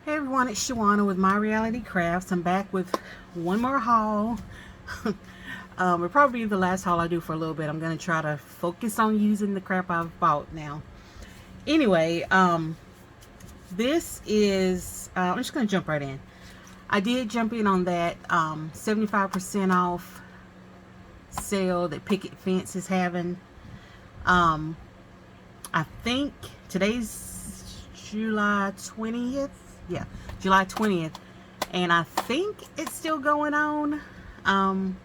Hey everyone, it's Shawana with My Reality Crafts. I'm back with one more haul. It'll probably be the last haul I do for a little bit. I'm going to try to focus on using the crap I've bought now. Anyway, this is, I'm just going to jump right in. I did jump in on that 75% off sale that Picket Fence is having. I think today's July 20th. Yeah, July 20th. And I think it's still going on. I'm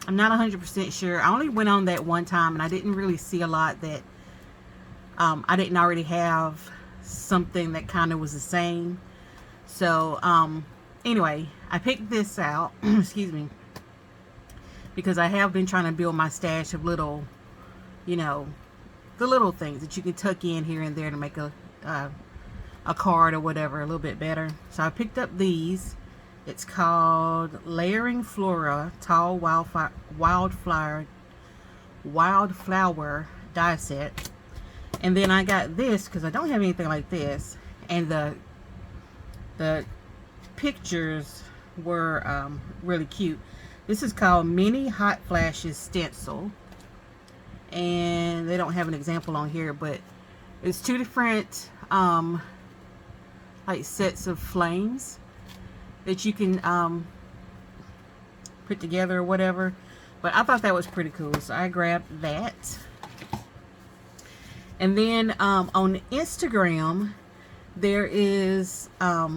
not 100% sure. I only went on that one time and I didn't really see a lot that I didn't already have something that kind of was the same. So, anyway, I picked this out, excuse me, because I have been trying to build my stash of little, the little things that you can tuck in here and there to make a card or whatever a little bit better. So I picked up these. It's called Layering Flora Tall Wildflower die set. And then I got this because I don't have anything like this, and the pictures were really cute. This is called Mini Hot Flashes Stencil, and they don't have an example on here, but it's two different like sets of flames that you can put together or whatever. But I thought that was pretty cool, so I grabbed that. And then on Instagram there is a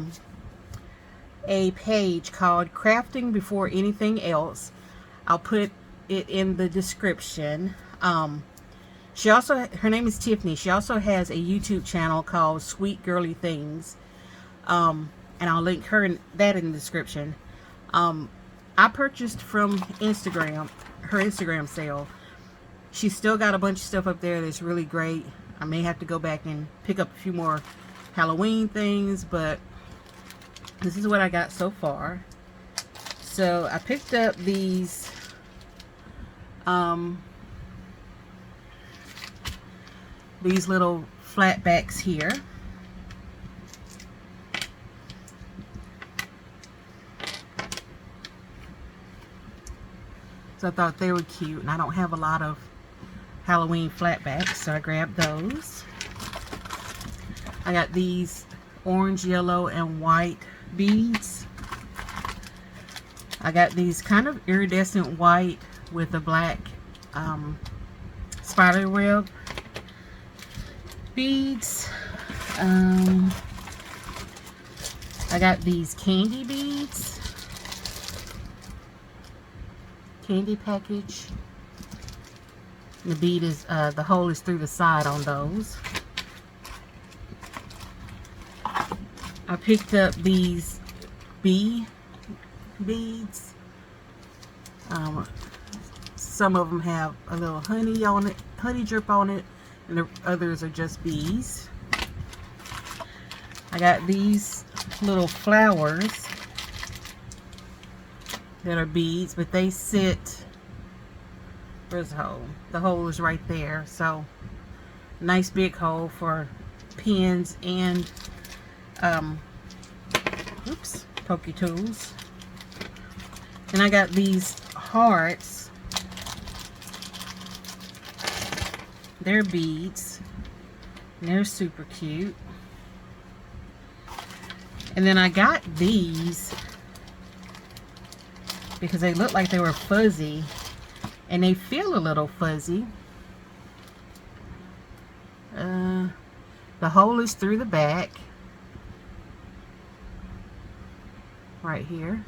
page called Crafting Before Anything Else. I'll put it in the description. She also, her name is Tiffany. She also has a YouTube channel called Sweet Girly Things. And I'll link that in the description. I purchased from Instagram, her Instagram sale. She's still got a bunch of stuff up there that's really great. I may have to go back and pick up a few more Halloween things, but this is what I got so far. So I picked up these little flat backs here. So I thought they were cute, and I don't have a lot of Halloween flatbacks, so I grabbed those. I got these orange, yellow, and white beads. I got these kind of iridescent white with a black spider web beads. I got these candy beads. Candy package. The bead is the hole is through the side on those. I picked up these bee beads. Some of them have a little honey on it, honey drip on it, and the others are just bees. I got these little flowers that are beads, but they sit, where's the hole? The hole is right there. So nice big hole for pins and pokey tools. And I got these hearts. They're beads, and they're super cute. And then I got these because they look like they were fuzzy, and they feel a little fuzzy. The hole is through the back right here.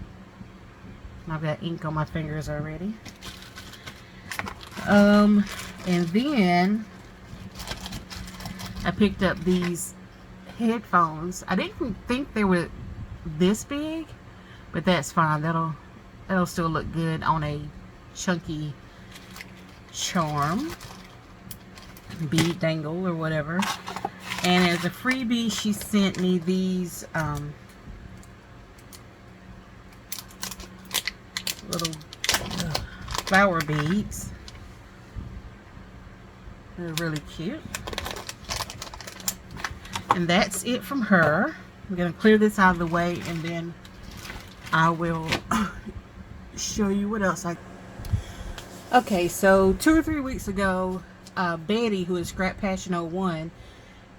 I've got ink on my fingers already. And then I picked up these headphones. I didn't think they were this big, but that's fine. That'll still look good on a chunky charm, bead dangle or whatever. And as a freebie, she sent me these little flower beads. They're really cute. And that's it from her. I'm going to clear this out of the way, and then I will show you what else I... Okay, so 2 or 3 weeks ago, Betty, who is Scrap Passion 01,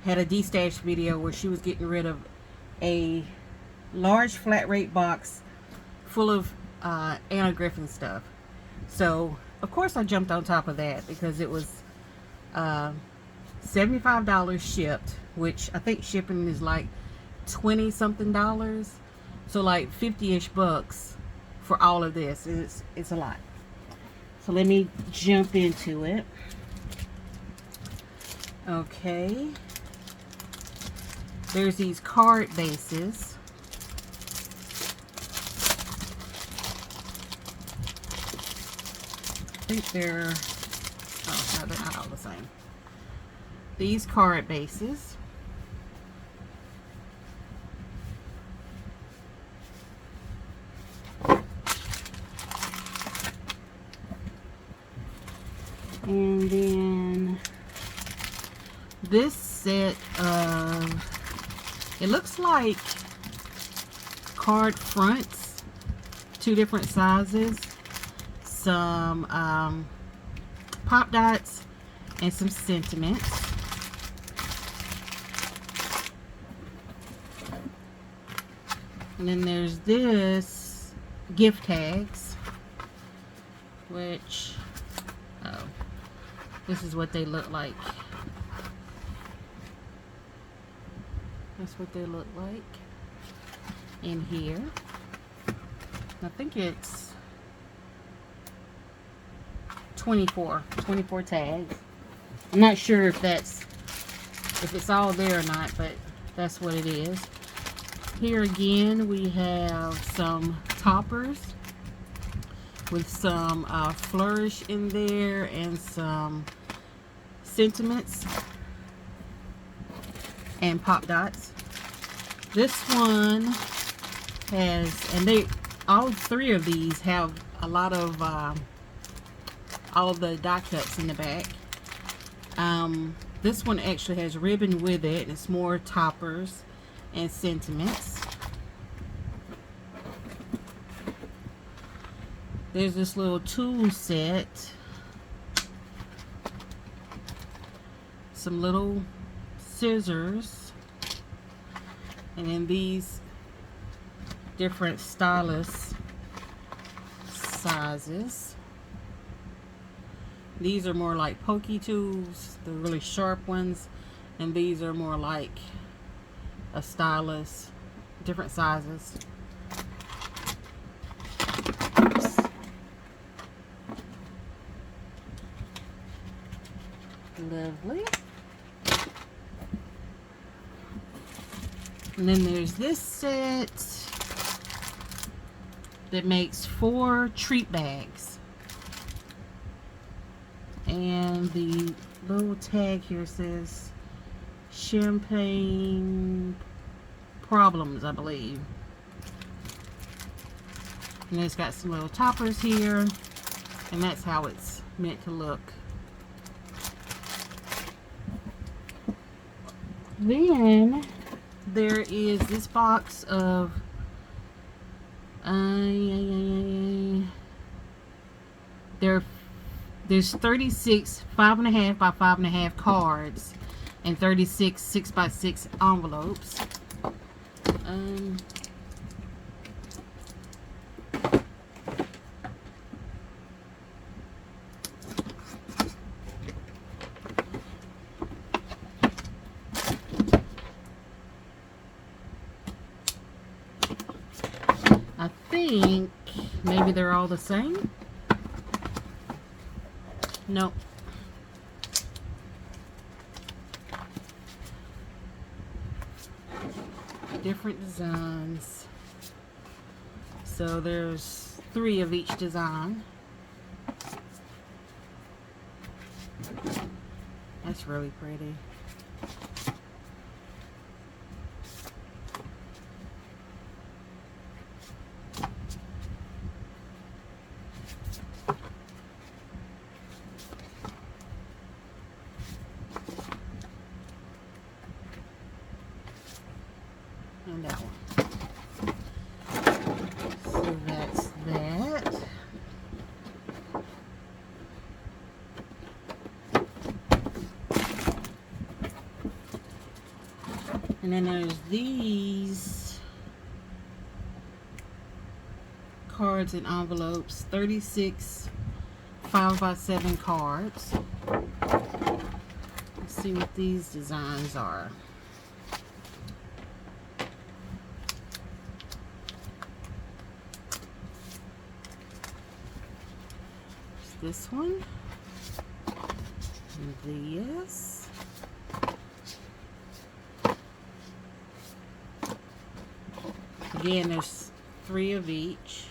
had a de-stash video where she was getting rid of a large flat rate box full of Anna Griffin stuff. So of course I jumped on top of that because it was $75 shipped, which I think shipping is like 20 something dollars, so like 50-ish bucks for all of this. It's a lot. So let me jump into it. Okay, there's these card bases. I think they're, oh no, they're not all the same. These card bases. And then this set of, it looks like card fronts, 2 different sizes, some pop dots, and some sentiments. And then there's this gift tags, which, oh, this is what they look like. That's what they look like in here. I think it's 24 tags. I'm not sure if it's all there or not, but that's what it is. Here again we have some toppers with some flourish in there and some sentiments and pop dots. This one has, and all 3 of these have a lot of all the die cuts in the back. This one actually has ribbon with it. It's more toppers and sentiments. There's this little tool set, some little scissors, and then these different stylus sizes. These are more like pokey tools, the really sharp ones, and these are more like a stylus, different sizes. Oops. Lovely. And then there's this set that makes 4 treat bags. And the little tag here says champagne problems, I believe. And it's got some little toppers here, and that's how it's meant to look. Then there is this box of there's 36 5.5 by 5.5 cards and 36 6x6 envelopes. I think maybe they're all the same. Nope. Different designs. So there's 3 of each design. That's really pretty. and that one. So that's that. And then there's these cards and envelopes, 36 5x7 cards. Let's see what these designs are. This one, and this. Again, there's 3 of each.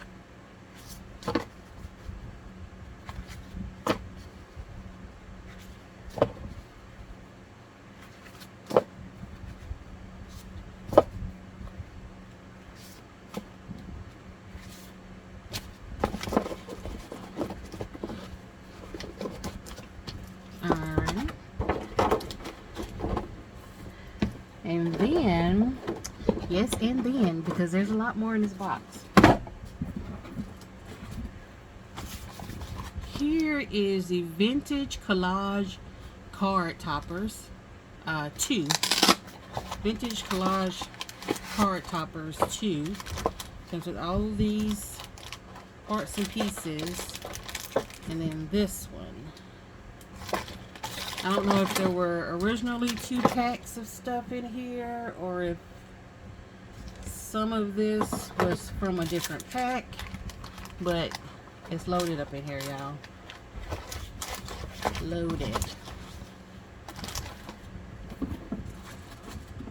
Alright. And then, yes, and then, because there's a lot more in this box. Here is the Vintage Collage Card Toppers. 2. Vintage Collage Card Toppers 2. Comes with all of these parts and pieces. And then this one. I don't know if there were originally 2 packs of stuff in here, or if some of this was from a different pack, but it's loaded up in here, y'all. Loaded.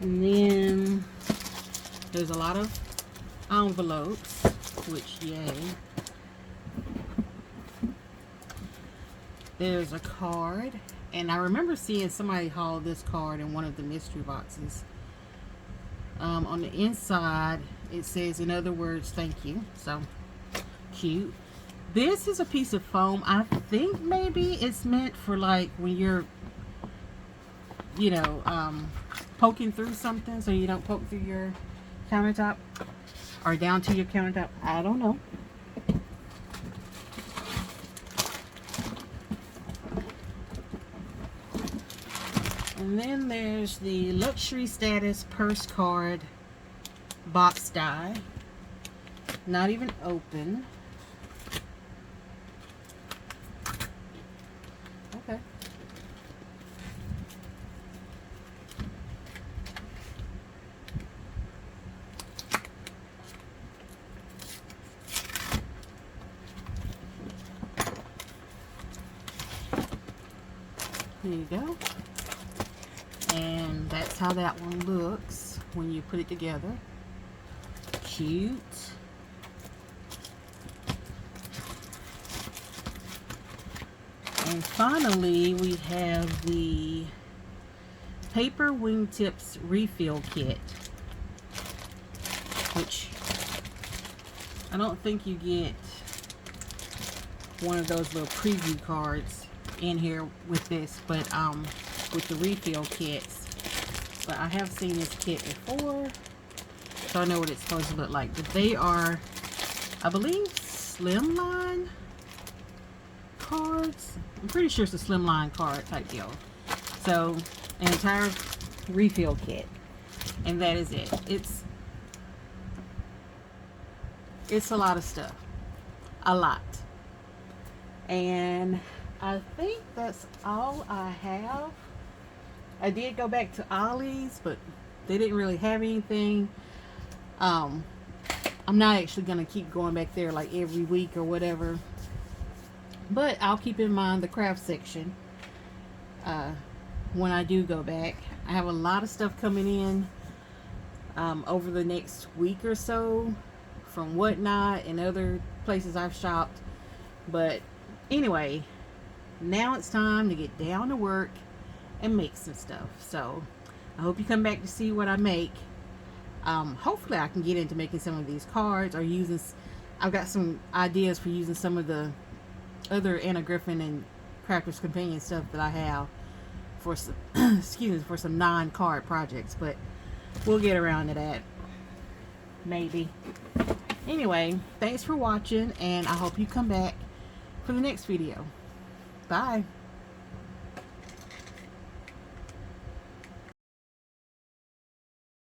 And then there's a lot of envelopes, which yay. There's a card, and I remember seeing somebody haul this card in one of the mystery boxes. On the inside it says, in other words, thank you. So cute. This is a piece of foam. I think maybe it's meant for like when you're, you know, poking through something, so you don't poke through your countertop or down to your countertop. I don't know. And then there's the Luxury Status Purse Card box die. Not even open. Okay. There you go. And that's how that one looks when you put it together. Cute. And finally, we have the Paper Wingtips Refill Kit, which I don't think you get one of those little preview cards in here with this, but with the refill kits. But I have seen this kit before, so I know what it's supposed to look like. But they are, I believe, slimline cards. I'm pretty sure it's a slimline card type deal. So an entire refill kit, and that is it. It's a lot of stuff, a lot. And I think that's all I have. I did go back to Ollie's, but they didn't really have anything. I'm not actually going to keep going back there like every week or whatever, but I'll keep in mind the craft section when I do go back. I have a lot of stuff coming in over the next week or so from Whatnot and other places I've shopped. But anyway, now it's time to get down to work and make some stuff. So I hope you come back to see what I make. Hopefully I can get into making some of these cards, or using, I've got some ideas for using some of the other Anna Griffin and Crafter's Companion stuff that I have for some excuse me, for some non-card projects, but we'll get around to that. maybe. Anyway, thanks for watching, and I hope you come back for the next video. Bye.